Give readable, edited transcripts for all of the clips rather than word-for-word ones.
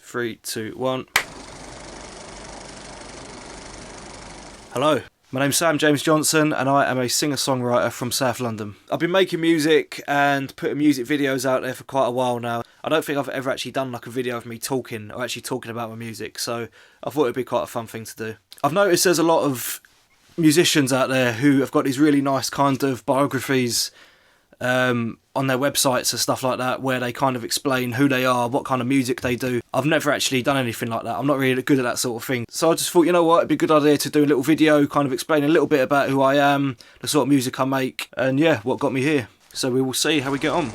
3, 2, 1. Hello, my name's Sam James Johnson and I am a singer-songwriter from South London. I've been making music and putting music videos out there for quite a while now. I don't think I've ever actually done like a video of me talking or actually talking about my music, so I thought it'd be quite a fun thing to do. I've noticed there's a lot of musicians out there who have got these really nice kind of biographies on their websites and stuff like that, where they kind of explain who they are, what kind of music they do. I've never actually done anything like that. I'm not really good at that sort of thing. So I just thought, you know what, it'd be a good idea to do a little video kind of explaining a little bit about who I am, the sort of music I make, and yeah, what got me here. So we will see how we get on.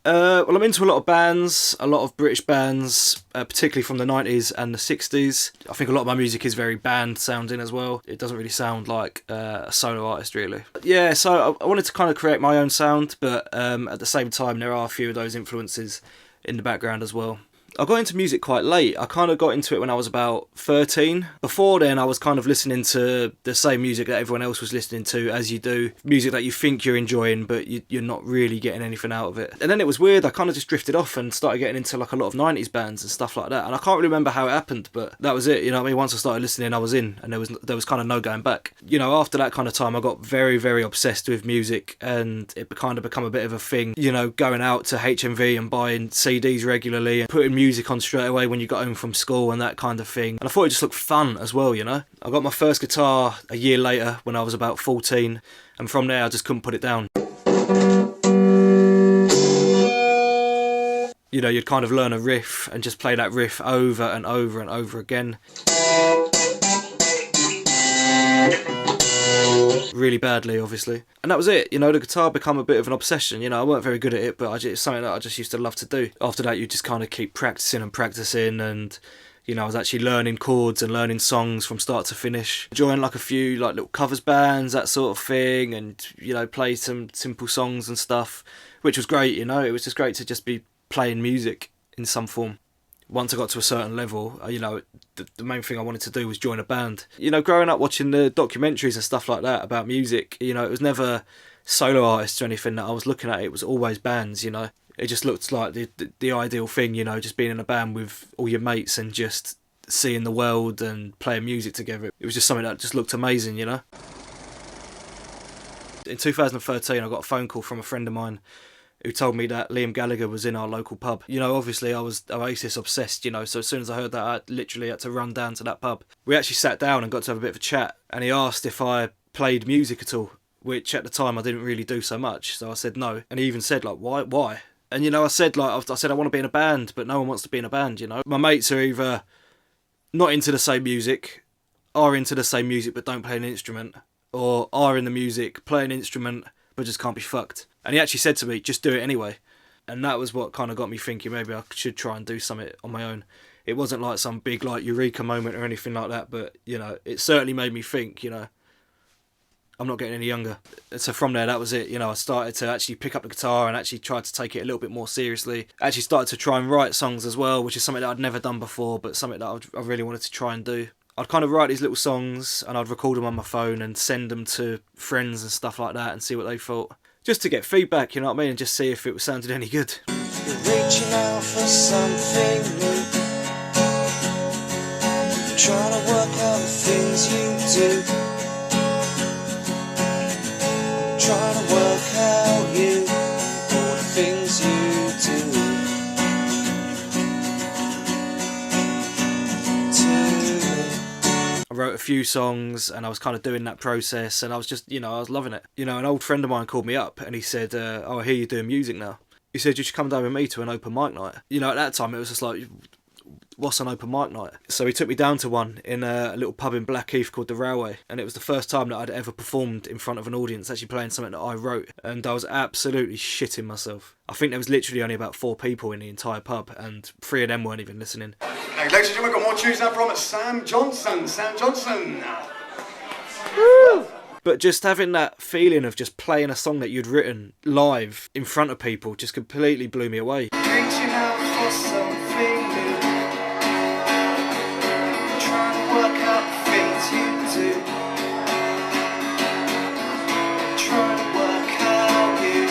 Well, I'm into a lot of bands, a lot of British bands, particularly from the 90s and the 60s. I think a lot of my music is very band sounding as well. It doesn't really sound like a solo artist, really. Yeah, so I wanted to kind of create my own sound, but at the same time, there are a few of those influences in the background as well. I got into music quite late. I kind of got into it when I was about 13. Before then, I was kind of listening to the same music that everyone else was listening to, as you do. Music that you think you're enjoying, but you're not really getting anything out of it. And then it was weird. I kind of just drifted off and started getting into like a lot of 90s bands and stuff like that. And I can't really remember how it happened, but that was it. You know what I mean? Once I started listening, I was in, and there was kind of no going back. You know, after that kind of time, I got very, very obsessed with music, and it kind of become a bit of a thing. You know, going out to HMV and buying CDs regularly and putting music on straight away when you got home from school and that kind of thing. And I thought it just looked fun as well, you know. I got my first guitar a year later when I was about 14, and from there I just couldn't put it down. You know, you'd kind of learn a riff and just play that riff over and over and over again. Really badly, obviously. And that was it. You know, the guitar became a bit of an obsession. You know, I weren't very good at it, but it's something that I just used to love to do. After that, you just kind of keep practicing and practicing, and you know, I was actually learning chords and learning songs from start to finish. Joined like a few like little covers bands, that sort of thing, and you know, played some simple songs and stuff, which was great. You know, it was just great to just be playing music in some form. Once I got to a certain level, you know, the main thing I wanted to do was join a band. You know, growing up watching the documentaries and stuff like that about music, you know, it was never solo artists or anything that I was looking at. It was always bands, you know. It just looked like the ideal thing, you know, just being in a band with all your mates and just seeing the world and playing music together. It was just something that just looked amazing, you know. In 2013, I got a phone call from a friend of mine who told me that Liam Gallagher was in our local pub. You know, obviously I was Oasis obsessed, you know, so as soon as I heard that, I literally had to run down to that pub. We actually sat down and got to have a bit of a chat, and he asked if I played music at all, which at the time I didn't really do so much, so I said no. And he even said, like, why? And, you know, I said I want to be in a band, but no one wants to be in a band, you know. My mates are either not into the same music, are into the same music but don't play an instrument, or are in the music, play an instrument, but just can't be fucked. And he actually said to me, just do it anyway. And that was what kind of got me thinking maybe I should try and do something on my own. It wasn't like some big like eureka moment or anything like that, but you know, it certainly made me think, you know, I'm not getting any younger. So from there, that was it. You know, I started to actually pick up the guitar and actually tried to take it a little bit more seriously. I actually started to try and write songs as well, which is something that I'd never done before, but something that I really wanted to try and do. I'd kind of write these little songs and I'd record them on my phone and send them to friends and stuff like that and see what they thought. Just to get feedback, you know what I mean, and just see if it was sounded any good. You're reaching out for something new, trying to work out the things you do, trying to work out you, all the things you do. I wrote a few songs and I was kind of doing that process, and I was just, you know, I was loving it. You know, an old friend of mine called me up and he said, oh, I hear you're doing music now. He said, you should come down with me to an open mic night. You know, at that time it was just like, what's an open mic night? So he took me down to one in a little pub in Blackheath called The Railway, and it was the first time that I'd ever performed in front of an audience, actually playing something that I wrote, and I was absolutely shitting myself. I think there was literally only about 4 people in the entire pub, and 3 of them weren't even listening. Hey, ladies and gentlemen, we've got more tunes now from Sam Johnson. Sam Johnson. Woo! But just having that feeling of just playing a song that you'd written live in front of people just completely blew me away. Reaching out for something new, trying to work out the things you do, trying to work out you,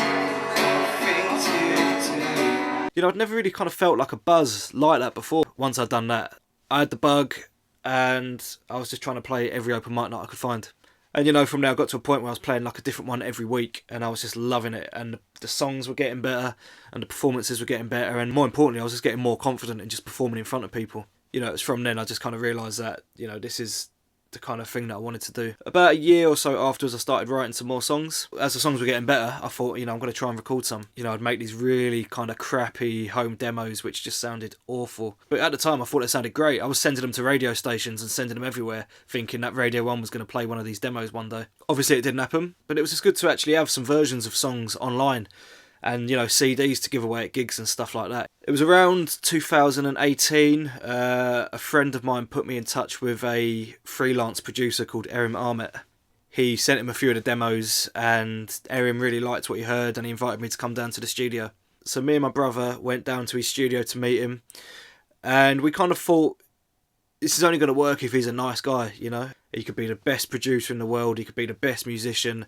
all the things you do. You know, I'd never really kind of felt like a buzz like that before. Once I'd done that, I had the bug, and I was just trying to play every open mic night I could find. And you know, from there I got to a point where I was playing like a different one every week, and I was just loving it, and the songs were getting better, and the performances were getting better, and more importantly, I was just getting more confident in just performing in front of people. You know, it's from then I just kind of realised that, you know, this is the kind of thing that I wanted to do. About a year or so afterwards, I started writing some more songs. As the songs were getting better, I thought, you know, I'm going to try and record some. You know, I'd make these really kind of crappy home demos which just sounded awful. But at the time, I thought it sounded great. I was sending them to radio stations and sending them everywhere, thinking that Radio 1 was going to play one of these demos one day. Obviously, it didn't happen, but it was just good to actually have some versions of songs online, and, you know, CDs to give away at gigs and stuff like that. It was around 2018, a friend of mine put me in touch with a freelance producer called Erim Ahmet. He sent him a few of the demos, and Erim really liked what he heard, and he invited me to come down to the studio. So me and my brother went down to his studio to meet him, and we kind of thought, this is only going to work if he's a nice guy, you know? He could be the best producer in the world, he could be the best musician,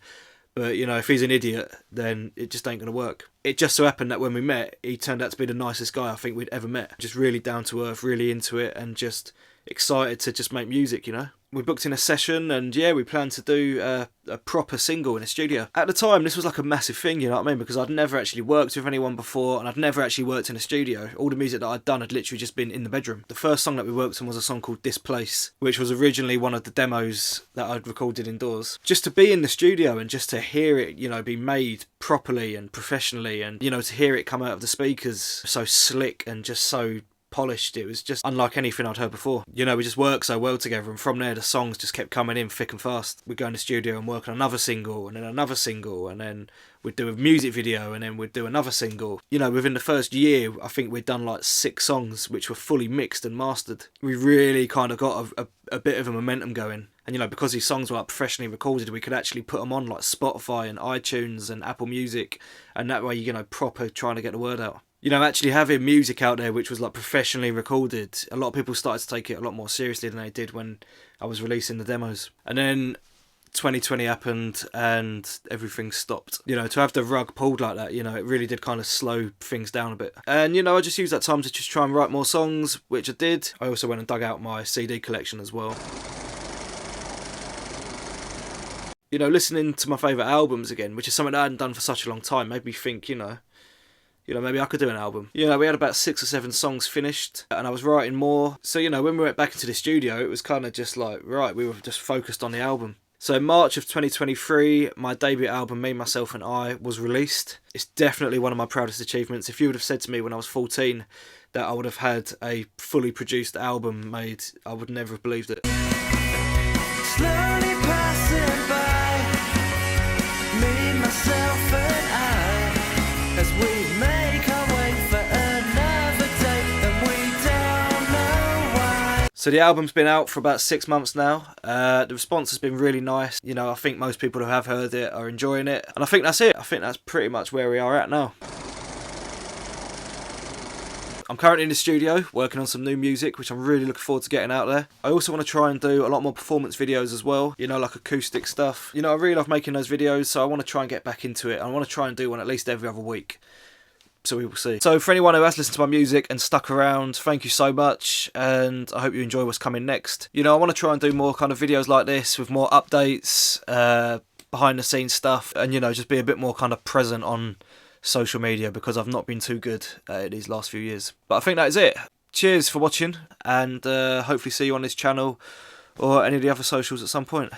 but, you know, if he's an idiot, then it just ain't going to work. It just so happened that when we met, he turned out to be the nicest guy I think we'd ever met. Just really down to earth, really into it, and just excited to just make music, you know? We booked in a session, and yeah, we planned to do a proper single in a studio. At the time, this was like a massive thing, you know what I mean? Because I'd never actually worked with anyone before, and I'd never actually worked in a studio. All the music that I'd done had literally just been in the bedroom. The first song that we worked on was a song called This Place, which was originally one of the demos that I'd recorded indoors. Just to be in the studio and just to hear it, you know, be made properly and professionally, and, you know, to hear it come out of the speakers so slick and just so polished, it was just unlike anything I'd heard before. You know, we just worked so well together, and from there the songs just kept coming in thick and fast. We'd go in the studio and work on another single, and then another single, and then we'd do a music video, and then we'd do another single. You know, within the first year, I think we'd done like 6 songs which were fully mixed and mastered. We really kind of got a bit of a momentum going. And, you know, because these songs were like professionally recorded, we could actually put them on like Spotify and iTunes and Apple Music, and that way, you know, proper trying to get the word out. You know, actually having music out there which was like professionally recorded, a lot of people started to take it a lot more seriously than they did when I was releasing the demos. And then 2020 happened and everything stopped. You know, to have the rug pulled like that, you know, it really did kind of slow things down a bit. And, you know, I just used that time to just try and write more songs, which I did. I also went and dug out my CD collection as well. You know, listening to my favourite albums again, which is something I hadn't done for such a long time, made me think, you know, maybe I could do an album. You know, we had about 6 or 7 songs finished, and I was writing more. So, you know, when we went back into the studio, it was kind of just like, right, we were just focused on the album. So in March of 2023, my debut album, Me, Myself and I, was released. It's definitely one of my proudest achievements. If you would have said to me when I was 14 that I would have had a fully produced album made, I would never have believed it. Slowly passing by, me, myself and I, as we make our way for another day, and we don't know why. So the album's been out for about 6 months now. The response has been really nice. You know, I think most people who have heard it are enjoying it, and I think that's it. I think that's pretty much where we are at now. I'm currently in the studio working on some new music, which I'm really looking forward to getting out there. I also want to try and do a lot more performance videos as well, you know, like acoustic stuff. You know, I really love making those videos, so I want to try and get back into it. I want to try and do one at least every other week. So we will see. So for anyone who has listened to my music and stuck around, thank you so much, and I hope you enjoy what's coming next. You know, I want to try and do more kind of videos like this with more updates, behind the scenes stuff, and, you know, just be a bit more kind of present on social media, because I've not been too good at it these last few years. But I think that is it. Cheers for watching, and hopefully see you on this channel or any of the other socials at some point.